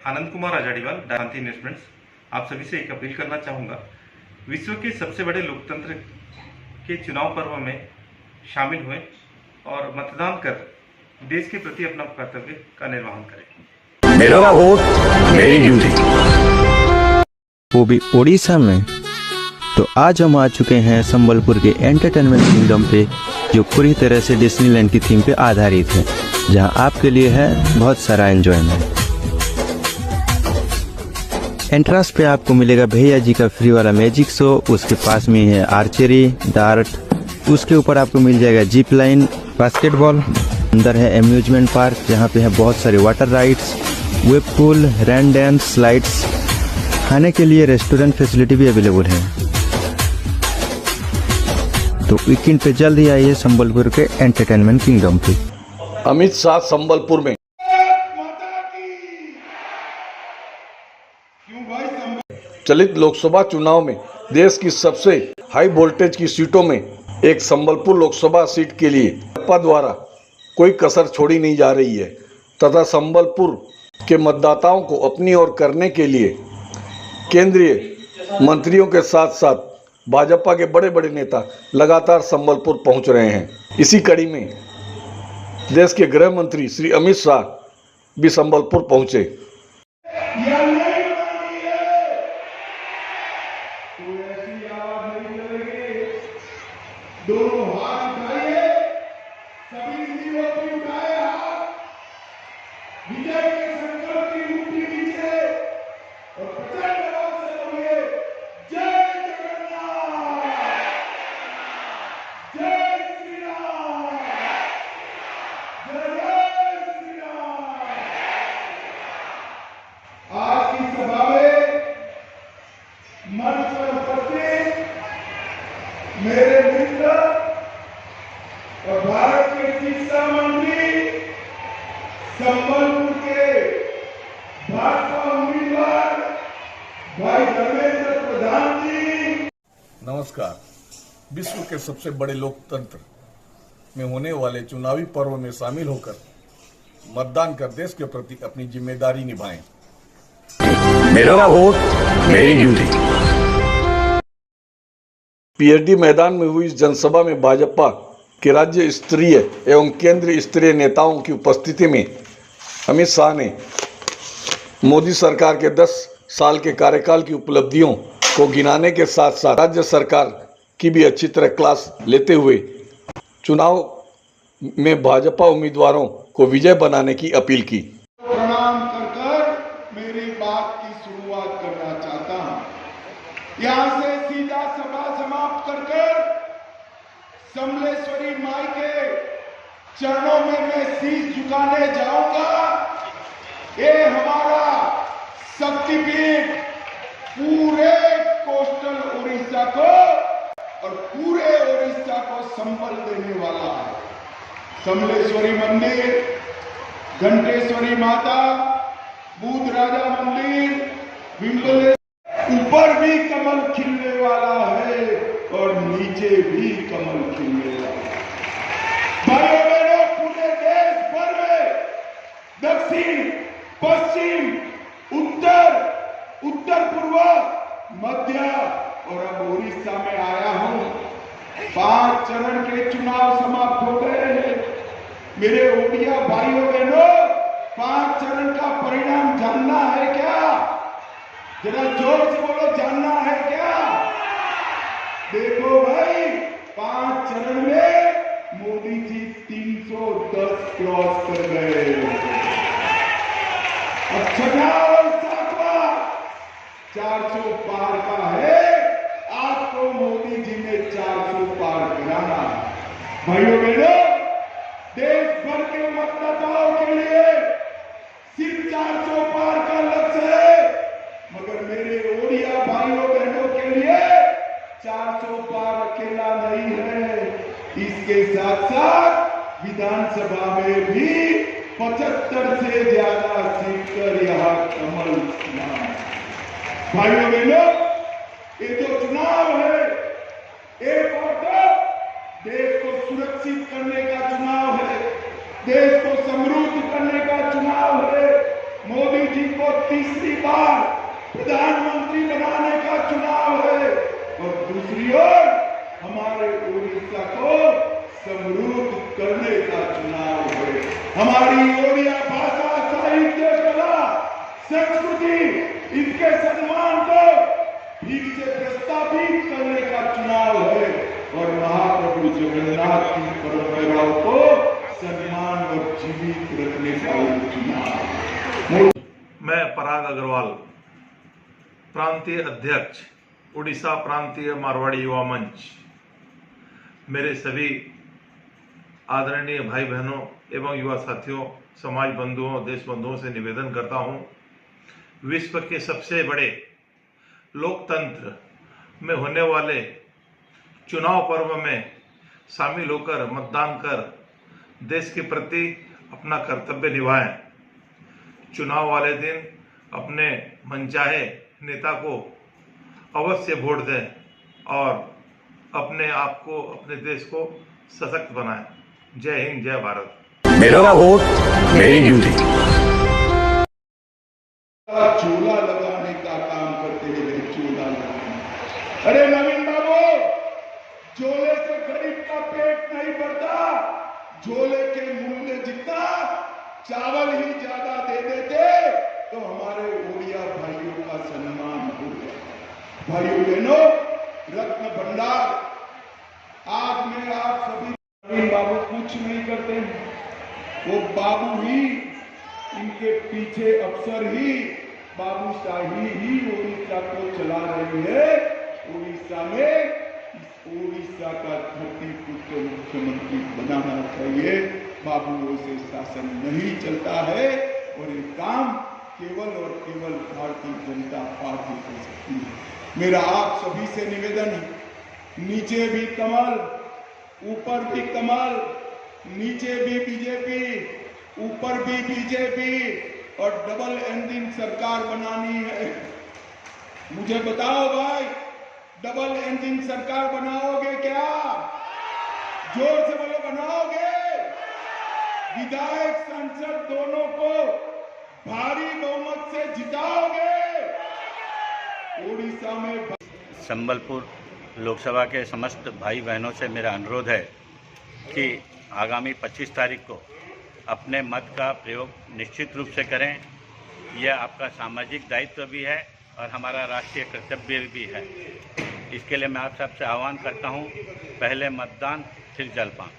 Anand Kumar अजाड़ीवाल, डांति investments. आप सभी से एक अपील करना चाहूँगा, विश्व के सबसे बड़े लोकतंत्र के चुनाव पर्व में शामिल हुए और मतदान कर देश के प्रति अपना कर्तव्य का निर्वहन करें। मेरा वोट मेरी ड्यूटी, वो भी उड़ीसा में। तो आज हम आ चुके हैं संबलपुर के एंटरटेनमेंट किंगडम पे, जो पूरी तरह से डिज्नीलैंड की थीम पे आधारित है, जहां आपके लिए है बहुत सारा एंजॉयमेंट। एंट्रेंस पे आपको मिलेगा भैया जी का फ्री वाला मैजिक शो, उसके पास में है आर्चरी, डार्ट, उसके ऊपर आपको मिल जाएगा जिप लाइन, बास्केटबॉल। अंदर है एम्यूजमेंट पार्क, जहाँ पे है बहुत सारे वाटर राइड्स, वेब पूल, रैन डांस, स्लाइड्स। खाने के लिए रेस्टोरेंट फैसिलिटी भी अवेलेबल है। तो वीकेंड पे जल्द ही आइए संबलपुर के एंटरटेनमेंट किंगडम पे। अमित शाह संबलपुर में। चलित लोकसभा चुनाव में देश की सबसे हाई वोल्टेज की सीटों में एक संबलपुर लोकसभा सीट के लिए भाजपा द्वारा कोई कसर छोड़ी नहीं जा रही है तथा संबलपुर के मतदाताओं को अपनी ओर करने के लिए केंद्रीय मंत्रियों के साथ साथ भाजपा के बड़े बड़े नेता लगातार संबलपुर पहुंच रहे हैं। इसी कड़ी में देश के गृह मंत्री श्री अमित शाह भी संबलपुर पहुंचे। दोनों हाथ उठाइए, सभी लीडरों की उठाए हाथ, विजय के संकल्प की मुट्ठी नीचे और प्रचंड आवाज से बोलिए, जय जगन्नाथ, जय श्री राम, जय श्री राम। आज की सभा में मंच पर उपस्थित मेरे मित्र और भारत के शिक्षा मंत्री, संबलपुर के भाजपा उम्मीदवार भाई धर्मेंद्र प्रधान जी। नमस्कार। विश्व के सबसे बड़े लोकतंत्र में होने वाले चुनावी पर्व में शामिल होकर मतदान कर देश के प्रति अपनी जिम्मेदारी निभाएं। मेरा वोट मेरी ड्यूटी। पीएचडी मैदान में हुई इस जनसभा में भाजपा के राज्य स्तरीय एवं केंद्रीय स्तरीय नेताओं की उपस्थिति में अमित शाह ने मोदी सरकार के 10 साल के कार्यकाल की उपलब्धियों को गिनाने के साथ साथ राज्य सरकार की भी अच्छी तरह क्लास लेते हुए चुनाव में भाजपा उम्मीदवारों को विजय बनाने की अपील की। प्रणाम कर मेरी बात की शुरुआत करना चाहता हूं। यहां से सीधा सभा समाप्त कर समलेश्वरी माई के चरणों में मैं शीश झुकाने जाऊंगा। ये हमारा शक्तिपीठ पूरे कोस्टल उड़ीसा को और पूरे उड़ीसा को संबल देने वाला है। समलेश्वरी मंदिर, घंटेश्वरी माता, बुध राजा मंदिर, विम्बले, ऊपर भी कमल खिलने वाला है और नीचे भी कमल खिलने वाला है। भाइयों बहनों, पूरे देश भर में दक्षिण, पश्चिम, उत्तर पूर्व, मध्य और अब उड़ीसा में आया हूं। 5 चरण के चुनाव समाप्त हो गए हैं। मेरे ओडिया भाइयों बहनों, 5 चरण का परिणाम जानना है क्या? जरा जोर से बोलो, जानना है क्या? देखो भाई, 5 चरण में मोदी जी 310 क्रॉस कर गए। अब 6वां और 7वां 400 पार का है। आपको मोदी जी ने 400 पार कराना। भाइयों बहनों, देश भर के मतदाताओं के लिए सिर्फ 400 पार का लक्ष्य है, मगर मेरे ओडिया भाइयों बहनों के लिए 400 पार अकेला नहीं है। इसके साथ साथ विधानसभा में भी 75 से ज्यादा सीट पर यहां कमल खिला। भाइयों बहनों, ये जो चुनाव है, एक और देश को सुरक्षित करने का चुनाव है, देश को समृद्ध करने का चुनाव है। मोदी जी को दूसरी ओर हमारे ओडिशा को समृद्ध करने का चुनाव है। हमारी ओडिया भाषा, साहित्य, कला, संस्कृति, इसके सम्मान को फिर से प्रस्तावित करने का चुनाव है और महाप्रभु जगन्नाथ की परंपराओं को सम्मान और जीवित रखने का चुनाव है। मैं पराग अग्रवाल, प्रांतीय अध्यक्ष, उड़ीसा प्रांतीय मारवाड़ी युवा मंच, मेरे सभी आदरणीय भाई बहनों एवं युवा साथियों, समाज बंधुओं, देश बंधुओं से निवेदन करता हूं, विश्व के सबसे बड़े लोकतंत्र में होने वाले चुनाव पर्व में शामिल होकर मतदान कर देश के प्रति अपना कर्तव्य निभाएं। चुनाव वाले दिन अपने मनचाहे नेता को अवश्य वोट दें और अपने आप को, अपने देश को सशक्त बनाएं। जय हिंद, जय भारत। मेरा वोट मेरी ड्यूटी। चूल्हा लगाने का काम करते हैं, चूल्हा लगाने। अरे नवीन बाबू, झोले से गरीब का पेट नहीं भरता, झोले के मूल्य जितना चावल ही ज्यादा दे देते तो हमारे ओडिया भाइयों का सम्मान हो गया। भाइयों बहनों, रत्न भंडार आज में आप सभी नवीन बाबू कुछ नहीं करते हैं, वो बाबू ही, इनके पीछे अफसर ही, बाबूशाही ही ओडिशा को चला रही है। ओडिशा में ओडिशा का धरती पुत्र मुख्यमंत्री बनाना चाहिए। बाबुओं से शासन नहीं चलता है और ये काम केवल और केवल भारतीय जनता पार्टी कर सकती है। मेरा आप सभी से निवेदन है, नीचे भी कमल, ऊपर भी कमल, नीचे भी बीजेपी, ऊपर भी बीजेपी और डबल इंजन सरकार बनानी है। मुझे बताओ भाई, डबल इंजन सरकार बनाओगे क्या? जोर से बोलो, बनाओगे? विधायक सांसद दोनों को भारी बहुमत से जिताओगे? ओडिशा में संबलपुर लोकसभा के समस्त भाई बहनों से मेरा अनुरोध है कि आगामी 25 तारीख को अपने मत का प्रयोग निश्चित रूप से करें। यह आपका सामाजिक दायित्व भी है और हमारा राष्ट्रीय कर्तव्य भी है। इसके लिए मैं आप सबसे आह्वान करता हूं, पहले मतदान फिर जलपान।